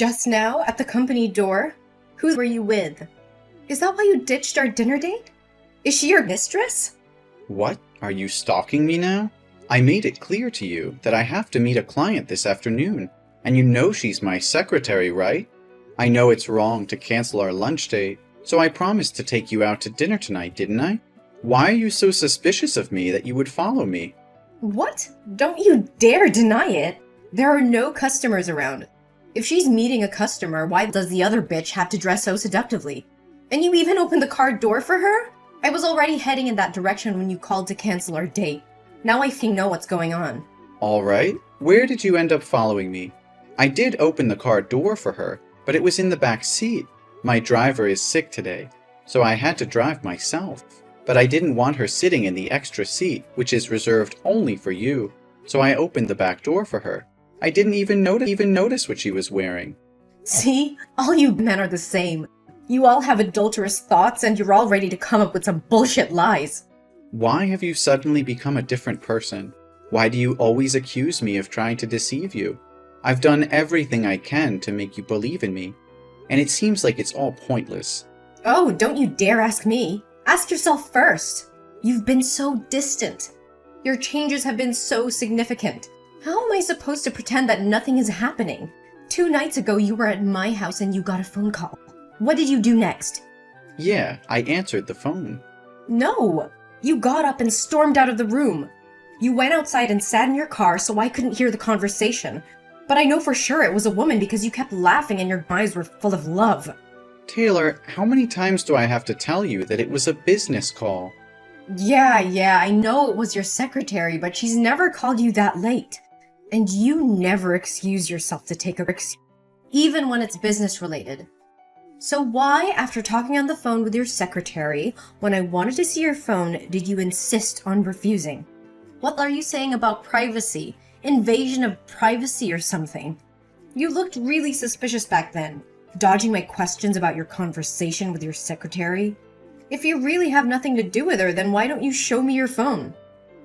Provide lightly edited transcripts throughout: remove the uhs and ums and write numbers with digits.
Just now, at the company door? Who were you with? Is that why you ditched our dinner date? Is she your mistress? What? Are you stalking me now? I made it clear to you that I have to meet a client this afternoon, and you know she's my secretary, right? I know it's wrong to cancel our lunch date, so I promised to take you out to dinner tonight, didn't I? Why are you so suspicious of me that you would follow me? What? Don't you dare deny it! There are no customers around. If she's meeting a customer, why does the other bitch have to dress so seductively? And you even opened the car door for her? I was already heading in that direction when you called to cancel our date. Now I think know what's going on. Alright, where did you end up following me? I did open the car door for her, but it was in the back seat. My driver is sick today, so I had to drive myself. But I didn't want her sitting in the extra seat, which is reserved only for you, so I opened the back door for her. I didn't even notice what she was wearing. See? All you men are the same. You all have adulterous thoughts and you're all ready to come up with some bullshit lies. Why have you suddenly become a different person? Why do you always accuse me of trying to deceive you? I've done everything I can to make you believe in me, and it seems like it's all pointless. Oh, don't you dare ask me. Ask yourself first. You've been so distant. Your changes have been so significant. How am I supposed to pretend that nothing is happening? 2 nights ago you were at my house and you got a phone call. What did you do next? Yeah, I answered the phone. No! You got up and stormed out of the room. You went outside and sat in your car so I couldn't hear the conversation. But I know for sure it was a woman because you kept laughing and your eyes were full of love. Taylor, how many times do I have to tell you that it was a business call? Yeah, I know it was your secretary, but she's never called you that late. And you never excuse yourself to take a risk, even when it's business related. So why, after talking on the phone with your secretary, when I wanted to see your phone, did you insist on refusing? What are you saying about privacy? Invasion of privacy or something? You looked really suspicious back then, dodging my questions about your conversation with your secretary. If you really have nothing to do with her, then why don't you show me your phone?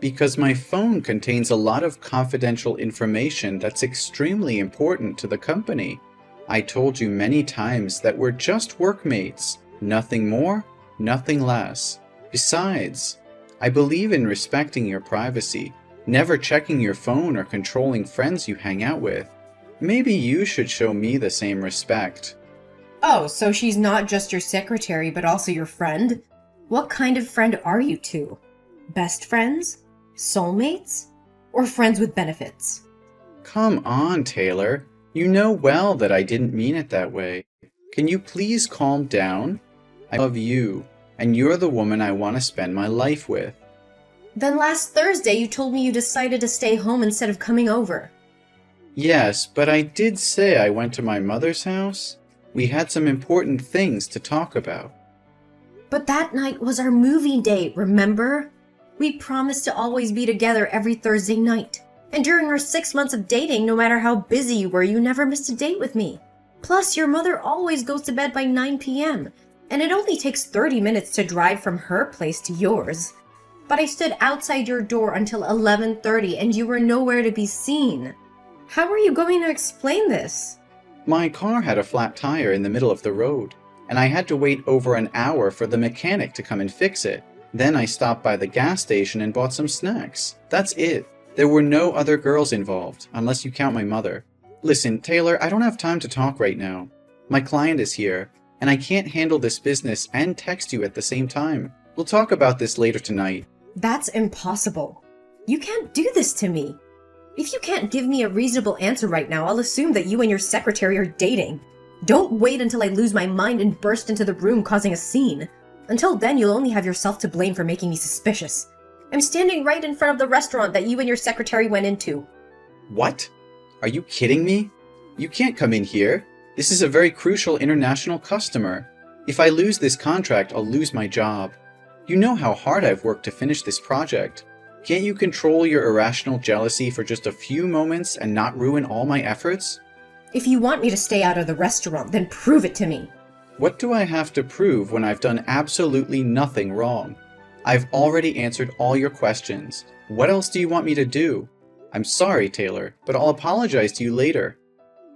Because my phone contains a lot of confidential information that's extremely important to the company. I told you many times that we're just workmates. Nothing more, nothing less. Besides, I believe in respecting your privacy, never checking your phone or controlling friends you hang out with. Maybe you should show me the same respect. Oh, so she's not just your secretary, but also your friend? What kind of friend are you two? Best friends? Soulmates? Or friends with benefits? Come on, Taylor. You know well that I didn't mean it that way. Can you please calm down? I love you, and you're the woman I want to spend my life with. Then last Thursday you told me you decided to stay home instead of coming over. Yes, but I did say I went to my mother's house. We had some important things to talk about. But that night was our movie date, remember? We promised to always be together every Thursday night. And during our 6 months of dating, no matter how busy you were, you never missed a date with me. Plus, your mother always goes to bed by 9 p.m. And it only takes 30 minutes to drive from her place to yours. But I stood outside your door until 11:30 and you were nowhere to be seen. How are you going to explain this? My car had a flat tire in the middle of the road, and I had to wait over an hour for the mechanic to come and fix it. Then I stopped by the gas station and bought some snacks. That's it. There were no other girls involved, unless you count my mother. Listen, Taylor, I don't have time to talk right now. My client is here, and I can't handle this business and text you at the same time. We'll talk about this later tonight. That's impossible. You can't do this to me. If you can't give me a reasonable answer right now, I'll assume that you and your secretary are dating. Don't wait until I lose my mind and burst into the room causing a scene. Until then, you'll only have yourself to blame for making me suspicious. I'm standing right in front of the restaurant that you and your secretary went into. What? Are you kidding me? You can't come in here. This is a very crucial international customer. If I lose this contract, I'll lose my job. You know how hard I've worked to finish this project. Can't you control your irrational jealousy for just a few moments and not ruin all my efforts? If you want me to stay out of the restaurant, then prove it to me. What do I have to prove when I've done absolutely nothing wrong? I've already answered all your questions. What else do you want me to do? I'm sorry, Taylor, but I'll apologize to you later.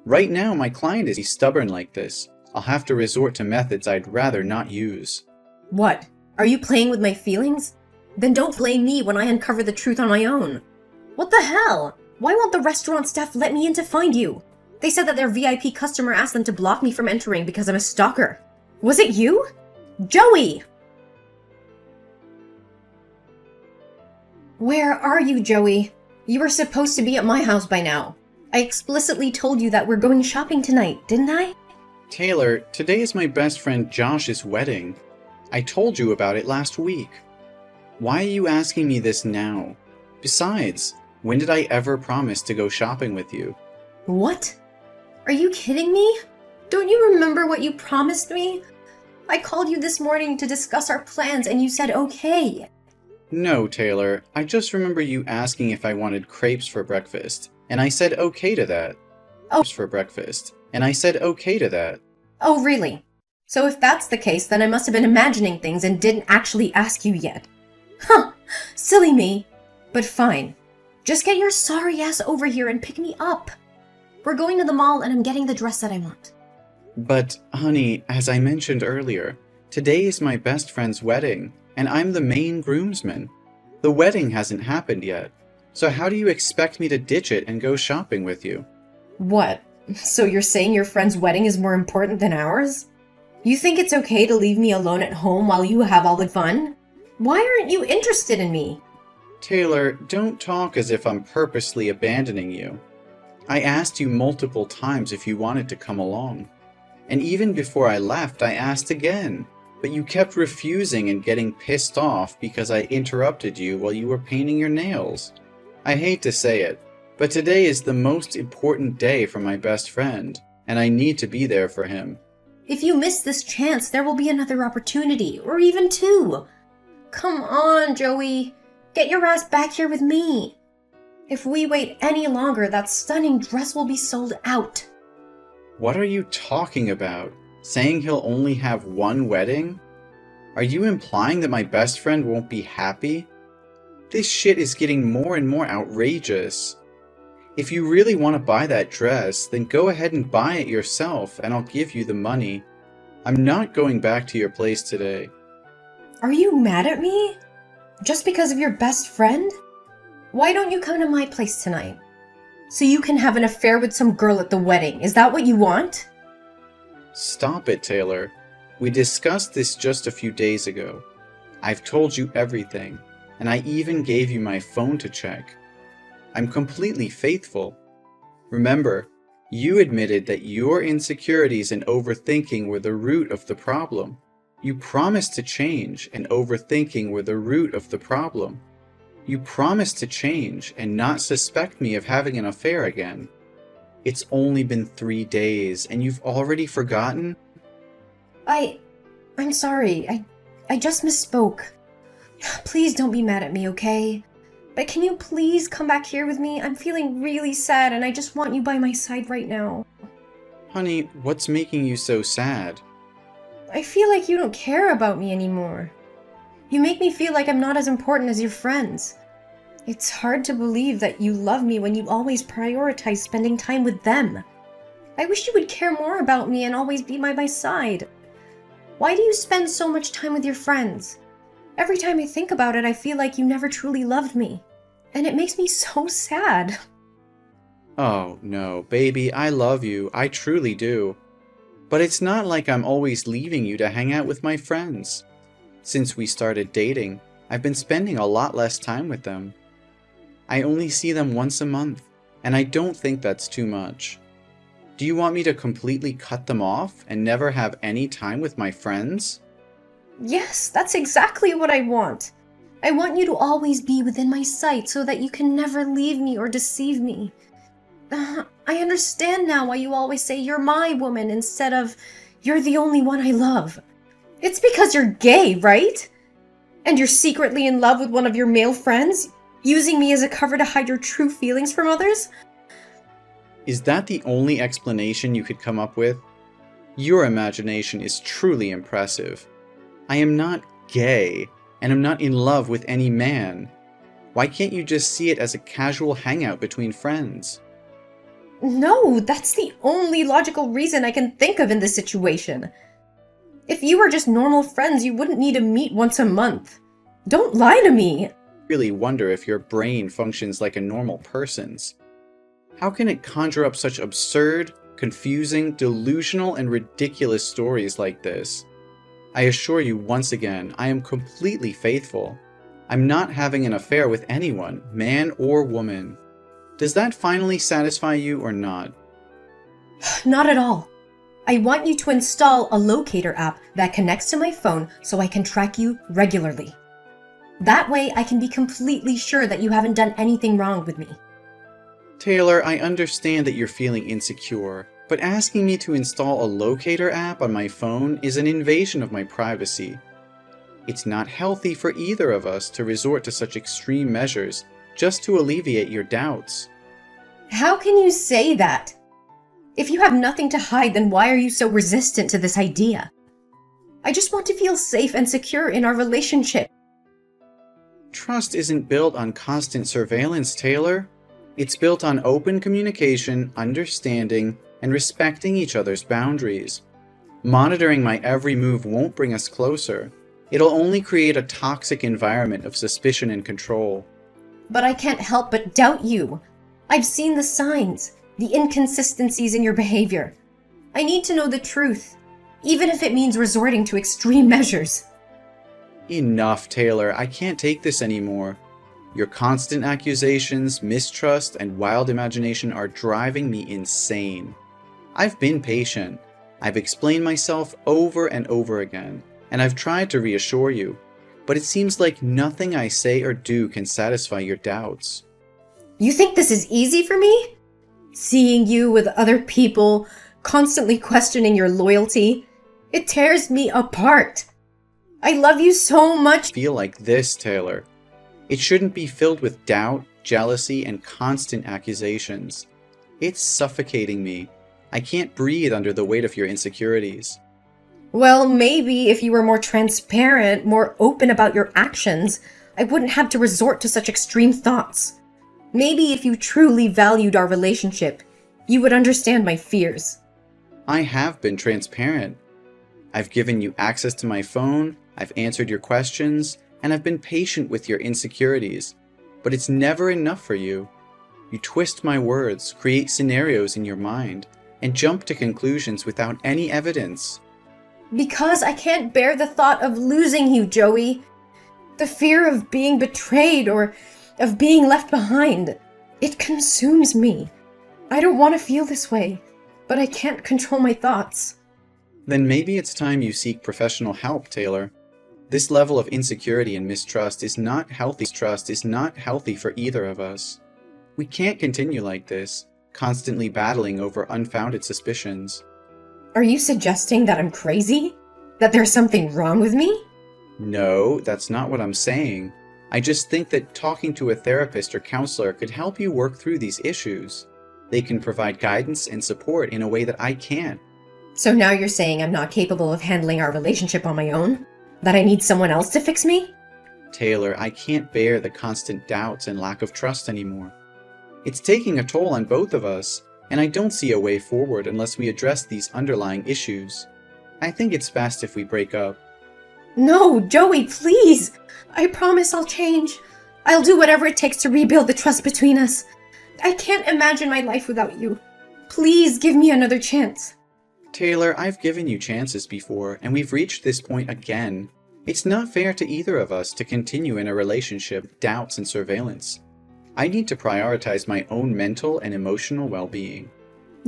Right now, my client is stubborn like this. I'll have to resort to methods I'd rather not use. What? Are you playing with my feelings? Then don't blame me when I uncover the truth on my own. What the hell? Why won't the restaurant staff let me in to find you? They said that their VIP customer asked them to block me from entering because I'm a stalker. Was it you? Joey! Where are you, Joey? You were supposed to be at my house by now. I explicitly told you that we're going shopping tonight, didn't I? Taylor, today is my best friend Josh's wedding. I told you about it last week. Why are you asking me this now? Besides, when did I ever promise to go shopping with you? What? Are you kidding me? Don't you remember what you promised me? I called you this morning to discuss our plans and you said okay. No, Taylor, I just remember you asking if I wanted crepes for breakfast, and I said okay to that. Oh. For breakfast, and I said okay to that. Oh, really? So if that's the case, then I must have been imagining things and didn't actually ask you yet. Huh, silly me. But fine. Just get your sorry ass over here and pick me up. We're going to the mall and I'm getting the dress that I want. But, honey, as I mentioned earlier, today is my best friend's wedding, and I'm the main groomsman. The wedding hasn't happened yet, so how do you expect me to ditch it and go shopping with you? What? So you're saying your friend's wedding is more important than ours? You think it's okay to leave me alone at home while you have all the fun? Why aren't you interested in me? Taylor, don't talk as if I'm purposely abandoning you. I asked you multiple times if you wanted to come along. And even before I left, I asked again, but you kept refusing and getting pissed off because I interrupted you while you were painting your nails. I hate to say it, but today is the most important day for my best friend, and I need to be there for him. If you miss this chance, there will be another opportunity, or even two. Come on, Joey. Get your ass back here with me. If we wait any longer, that stunning dress will be sold out. What are you talking about? Saying he'll only have one wedding? Are you implying that my best friend won't be happy? This shit is getting more and more outrageous. If you really want to buy that dress, then go ahead and buy it yourself and I'll give you the money. I'm not going back to your place today. Are you mad at me? Just because of your best friend? Why don't you come to my place tonight? So you can have an affair with some girl at the wedding. Is that what you want? Stop it, Taylor. We discussed this just a few days ago. I've told you everything, and I even gave you my phone to check. I'm completely faithful. Remember, you admitted that your insecurities and overthinking were the root of the problem. You promised to change, and overthinking were the root of the problem. You promised to change and not suspect me of having an affair again. It's only been 3 days, and you've already forgotten? I'm sorry. I just misspoke. Please don't be mad at me, okay? But can you please come back here with me? I'm feeling really sad and I just want you by my side right now. Honey, what's making you so sad? I feel like you don't care about me anymore. You make me feel like I'm not as important as your friends. It's hard to believe that you love me when you always prioritize spending time with them. I wish you would care more about me and always be by my side. Why do you spend so much time with your friends? Every time I think about it, I feel like you never truly loved me. And it makes me so sad. Oh, no, baby, I love you. I truly do. But it's not like I'm always leaving you to hang out with my friends. Since we started dating, I've been spending a lot less time with them. I only see them once a month, and I don't think that's too much. Do you want me to completely cut them off and never have any time with my friends? Yes, that's exactly what I want. I want you to always be within my sight so that you can never leave me or deceive me. I understand now why you always say you're my woman instead of you're the only one I love. It's because you're gay, right? And you're secretly in love with one of your male friends, using me as a cover to hide your true feelings from others? Is that the only explanation you could come up with? Your imagination is truly impressive. I am not gay, and I'm not in love with any man. Why can't you just see it as a casual hangout between friends? No, that's the only logical reason I can think of in this situation. If you were just normal friends, you wouldn't need to meet once a month. Don't lie to me. I really wonder if your brain functions like a normal person's. How can it conjure up such absurd, confusing, delusional, and ridiculous stories like this? I assure you once again, I am completely faithful. I'm not having an affair with anyone, man or woman. Does that finally satisfy you or not? Not at all. I want you to install a locator app that connects to my phone so I can track you regularly. That way I can be completely sure that you haven't done anything wrong with me. Taylor, I understand that you're feeling insecure, but asking me to install a locator app on my phone is an invasion of my privacy. It's not healthy for either of us to resort to such extreme measures just to alleviate your doubts. How can you say that? If you have nothing to hide, then why are you so resistant to this idea? I just want to feel safe and secure in our relationship. Trust isn't built on constant surveillance, Taylor. It's built on open communication, understanding, and respecting each other's boundaries. Monitoring my every move won't bring us closer. It'll only create a toxic environment of suspicion and control. But I can't help but doubt you. I've seen the signs, the inconsistencies in your behavior. I need to know the truth, even if it means resorting to extreme measures. Enough, Taylor. I can't take this anymore. Your constant accusations, mistrust, and wild imagination are driving me insane. I've been patient. I've explained myself over and over again, and I've tried to reassure you, but it seems like nothing I say or do can satisfy your doubts. You think this is easy for me? Seeing you with other people, constantly questioning your loyalty, it tears me apart. I love you so much. I feel like this, Taylor. It shouldn't be filled with doubt, jealousy, and constant accusations. It's suffocating me. I can't breathe under the weight of your insecurities. Well, maybe if you were more transparent, more open about your actions, I wouldn't have to resort to such extreme thoughts. Maybe if you truly valued our relationship, you would understand my fears. I have been transparent. I've given you access to my phone, I've answered your questions, and I've been patient with your insecurities. But it's never enough for you. You twist my words, create scenarios in your mind, and jump to conclusions without any evidence. Because I can't bear the thought of losing you, Joey. The fear of being betrayed or of being left behind. It consumes me. I don't want to feel this way, but I can't control my thoughts. Then maybe it's time you seek professional help, Taylor. This level of insecurity and mistrust is not healthy. Trust is not healthy for either of us. We can't continue like this, constantly battling over unfounded suspicions. Are you suggesting that I'm crazy? That there's something wrong with me? No, that's not what I'm saying. I just think that talking to a therapist or counselor could help you work through these issues. They can provide guidance and support in a way that I can't. So now you're saying I'm not capable of handling our relationship on my own? That I need someone else to fix me? Taylor, I can't bear the constant doubts and lack of trust anymore. It's taking a toll on both of us, and I don't see a way forward unless we address these underlying issues. I think it's best if we break up. No, Joey, please! I promise I'll change. I'll do whatever it takes to rebuild the trust between us. I can't imagine my life without you. Please give me another chance. Taylor, I've given you chances before, and we've reached this point again. It's not fair to either of us to continue in a relationship, doubts, and surveillance. I need to prioritize my own mental and emotional well-being.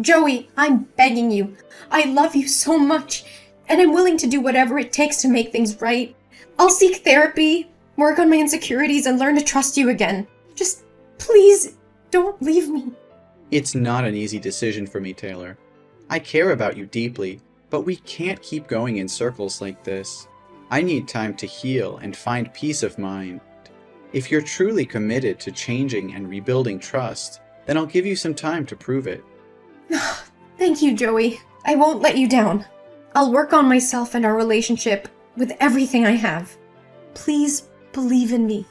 Joey, I'm begging you. I love you so much, and I'm willing to do whatever it takes to make things right. I'll seek therapy, work on my insecurities, and learn to trust you again. Just please don't leave me. It's not an easy decision for me, Taylor. I care about you deeply, but we can't keep going in circles like this. I need time to heal and find peace of mind. If you're truly committed to changing and rebuilding trust, then I'll give you some time to prove it. Thank you, Joey. I won't let you down. I'll work on myself and our relationship with everything I have. Please believe in me.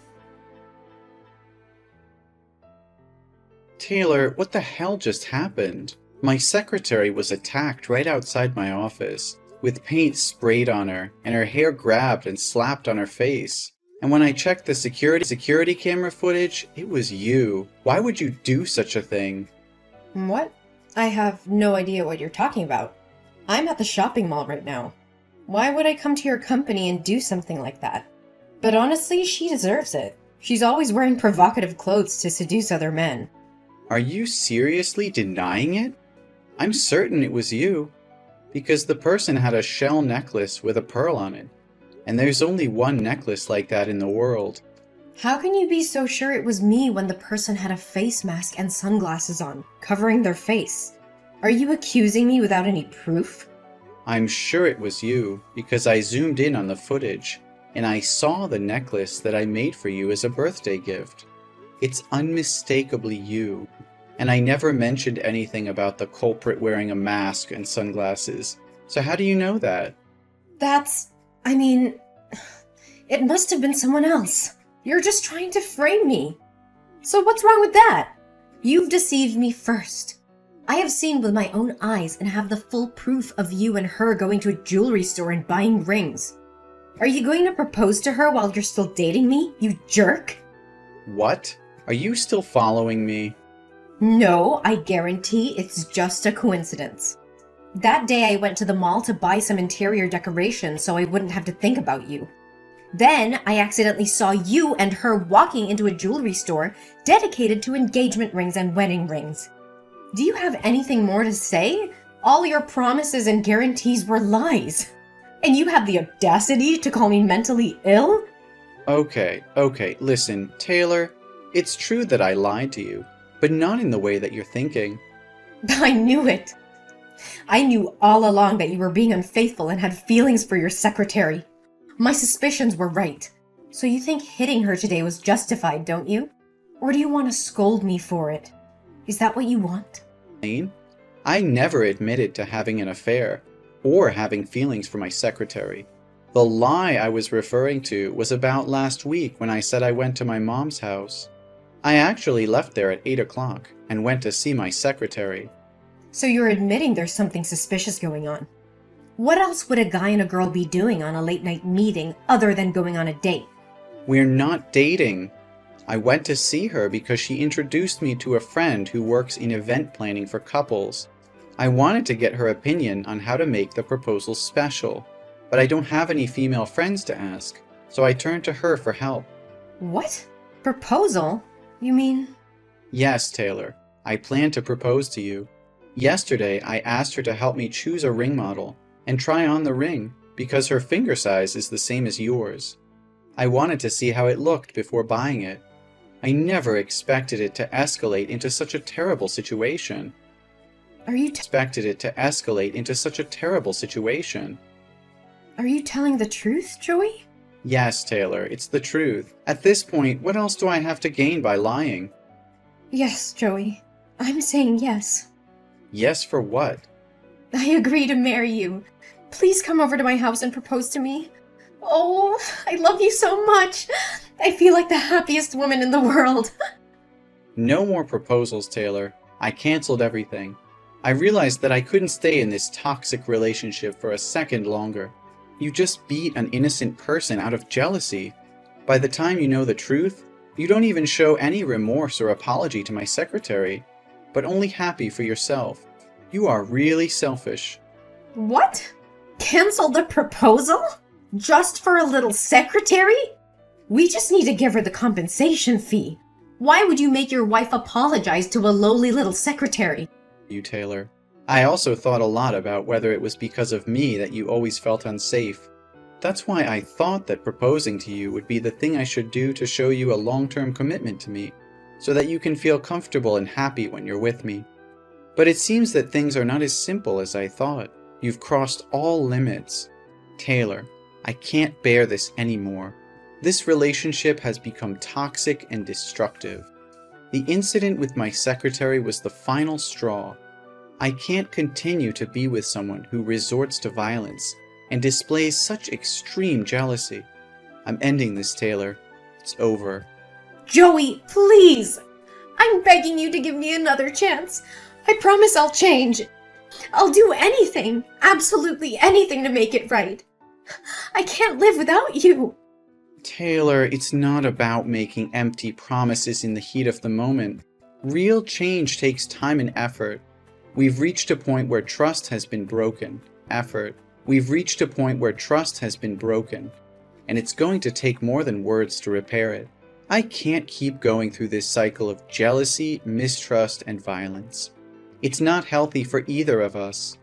Taylor, what the hell just happened? My secretary was attacked right outside my office, with paint sprayed on her, and her hair grabbed and slapped on her face. And when I checked the security camera footage, it was you. Why would you do such a thing? What? I have no idea what you're talking about. I'm at the shopping mall right now. Why would I come to your company and do something like that? But honestly, she deserves it. She's always wearing provocative clothes to seduce other men. Are you seriously denying it? I'm certain it was you. Because the person had a shell necklace with a pearl on it. And there's only one necklace like that in the world. How can you be so sure it was me when the person had a face mask and sunglasses on, covering their face? Are you accusing me without any proof? I'm sure it was you, because I zoomed in on the footage, and I saw the necklace that I made for you as a birthday gift. It's unmistakably you. And I never mentioned anything about the culprit wearing a mask and sunglasses. So how do you know that? It must have been someone else. You're just trying to frame me. So what's wrong with that? You've deceived me first. I have seen with my own eyes and have the full proof of you and her going to a jewelry store and buying rings. Are you going to propose to her while you're still dating me, you jerk? What? Are you still following me? No, I guarantee it's just a coincidence. That day I went to the mall to buy some interior decorations so I wouldn't have to think about you. Then I accidentally saw you and her walking into a jewelry store dedicated to engagement rings and wedding rings. Do you have anything more to say? All your promises and guarantees were lies. And you have the audacity to call me mentally ill? Okay, listen, Taylor, it's true that I lied to you, but not in the way that you're thinking. I knew it. I knew all along that you were being unfaithful and had feelings for your secretary. My suspicions were right. So you think hitting her today was justified, don't you? Or do you want to scold me for it? Is that what you want? I never admitted to having an affair, or having feelings for my secretary. The lie I was referring to was about last week when I said I went to my mom's house. I actually left there at 8 o'clock and went to see my secretary. So you're admitting there's something suspicious going on. What else would a guy and a girl be doing on a late night meeting other than going on a date? We're not dating. I went to see her because she introduced me to a friend who works in event planning for couples. I wanted to get her opinion on how to make the proposal special, but I don't have any female friends to ask, so I turned to her for help. What? Proposal? You mean? Yes, Taylor. I plan to propose to you. Yesterday, I asked her to help me choose a ring model and try on the ring because her finger size is the same as yours. I wanted to see how it looked before buying it. I never expected it to escalate into such a terrible situation. Are you telling the truth, Joey? Yes, Taylor, it's the truth. At this point, what else do I have to gain by lying? Yes, Joey. I'm saying yes. Yes for what? I agree to marry you. Please come over to my house and propose to me. Oh, I love you so much. I feel like the happiest woman in the world. No more proposals, Taylor. I canceled everything. I realized that I couldn't stay in this toxic relationship for a second longer. You just beat an innocent person out of jealousy. By the time you know the truth, you don't even show any remorse or apology to my secretary, but only happy for yourself. You are really selfish. What? Cancel the proposal? Just for a little secretary? We just need to give her the compensation fee. Why would you make your wife apologize to a lowly little secretary? You, Taylor. I also thought a lot about whether it was because of me that you always felt unsafe. That's why I thought that proposing to you would be the thing I should do to show you a long-term commitment to me, so that you can feel comfortable and happy when you're with me. But it seems that things are not as simple as I thought. You've crossed all limits. Taylor, I can't bear this anymore. This relationship has become toxic and destructive. The incident with my secretary was the final straw. I can't continue to be with someone who resorts to violence and displays such extreme jealousy. I'm ending this, Taylor. It's over. Joey, please! I'm begging you to give me another chance. I promise I'll change. I'll do anything, absolutely anything to make it right. I can't live without you. Taylor, it's not about making empty promises in the heat of the moment. Real change takes time and effort. We've reached a point where trust has been broken. We've reached a point where trust has been broken, and it's going to take more than words to repair it. I can't keep going through this cycle of jealousy, mistrust, and violence. It's not healthy for either of us.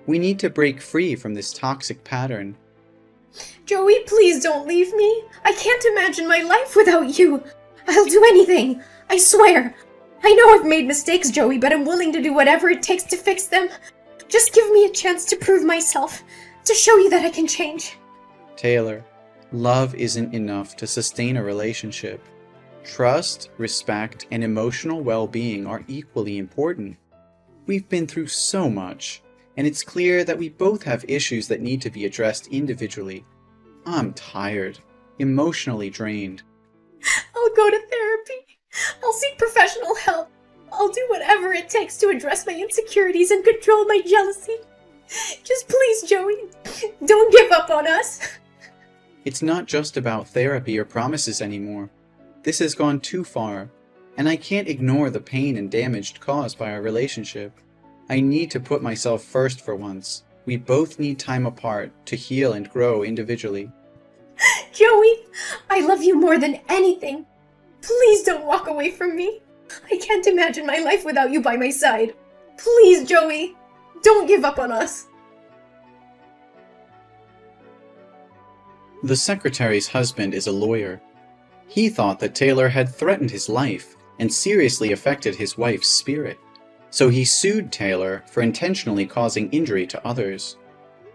We need to break free from this toxic pattern. Joey, please don't leave me. I can't imagine my life without you. I'll do anything. I swear. I know I've made mistakes, Joey, but I'm willing to do whatever it takes to fix them. Just give me a chance to prove myself, to show you that I can change. Taylor, love isn't enough to sustain a relationship. Trust, respect, and emotional well-being are equally important. We've been through so much, and it's clear that we both have issues that need to be addressed individually. I'm tired, emotionally drained. I'll go to therapy. I'll seek professional help. I'll do whatever it takes to address my insecurities and control my jealousy. Just please, Joey, don't give up on us. It's not just about therapy or promises anymore. This has gone too far, and I can't ignore the pain and damage caused by our relationship. I need to put myself first for once. We both need time apart to heal and grow individually. Joey, I love you more than anything. Please don't walk away from me. I can't imagine my life without you by my side. Please, Joey, don't give up on us. The secretary's husband is a lawyer. He thought that Taylor had threatened his life and seriously affected his wife's spirit, so he sued Taylor for intentionally causing injury to others.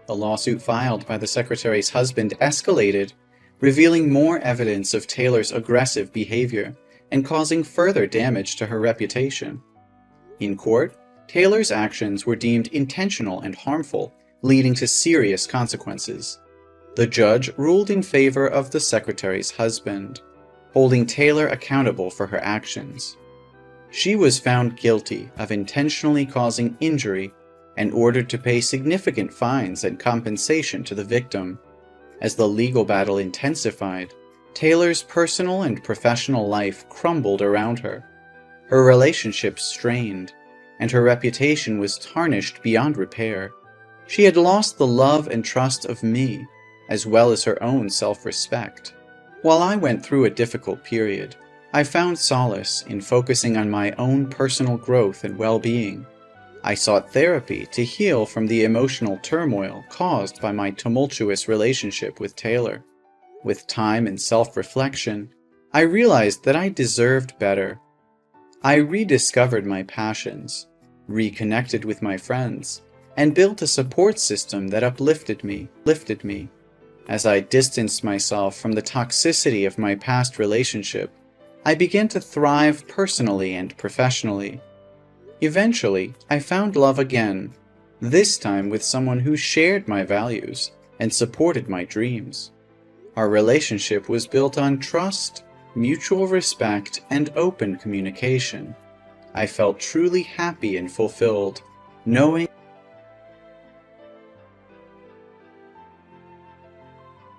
The lawsuit filed by the secretary's husband escalated, revealing more evidence of Taylor's aggressive behavior and causing further damage to her reputation. In court, Taylor's actions were deemed intentional and harmful, leading to serious consequences. The judge ruled in favor of the secretary's husband, holding Taylor accountable for her actions. She was found guilty of intentionally causing injury and ordered to pay significant fines and compensation to the victim. As the legal battle intensified, Taylor's personal and professional life crumbled around her. Her relationship strained, and her reputation was tarnished beyond repair. She had lost the love and trust of me, as well as her own self-respect. While I went through a difficult period, I found solace in focusing on my own personal growth and well-being. I sought therapy to heal from the emotional turmoil caused by my tumultuous relationship with Taylor. With time and self-reflection, I realized that I deserved better. I rediscovered my passions, reconnected with my friends, and built a support system that uplifted me. As I distanced myself from the toxicity of my past relationship, I began to thrive personally and professionally. Eventually, I found love again, this time with someone who shared my values and supported my dreams. Our relationship was built on trust, mutual respect, and open communication. I felt truly happy and fulfilled, knowing